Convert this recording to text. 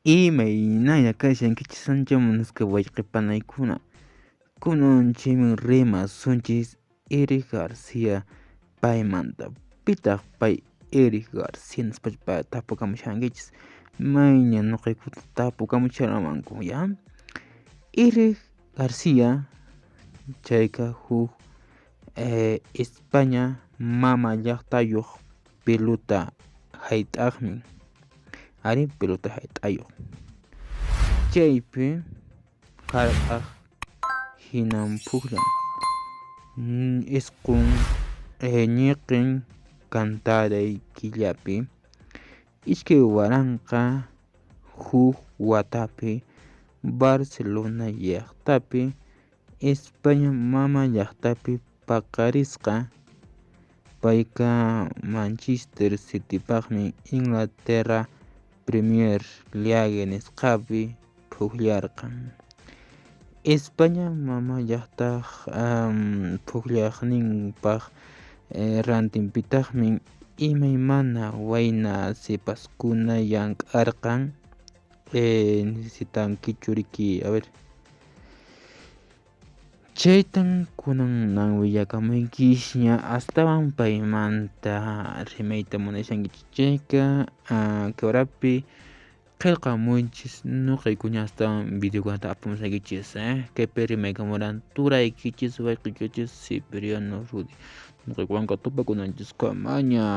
Imaynalla kashankichis anchamunasqa wallqipanaykuna kunanchikman rimasunchis Eric Garcia paymanta pitaq pay Eric Garcia nispacha tapukamushankichis mayña ñuqaykuta tapukamucharamankuya. Eric Garcia chayqa huk España mama llaqtayuq pelota hayt'aqmi, ari pelota hayt'ayuq chaypi karqaq hinan puklla isqun ñiqin cantaray killapi iskay waranqa huk watapi Barcelona llaqtapi España mama llaqtapi paqarisqa payqa Manchester Citypaqmi Inglaterra Premier League nisqapi pukllarqan. España mama llaqtaq pukllaqninpaq rantinpitaqmi imaymana wayna sipaskuna llamk'arqan. Necesitankichu riki a ver chaytan kunanman willakamunkish ña astawan paymanta rimayta munashankichis chayqa quebrapi qillqamunchis ñuqaykuña astawan videokunata apamushankichis kaypi rimaykamuran turaykichis wayqiykichis Cipriano Rudy ñuqaykuwanqa tupakunanchisqa maña.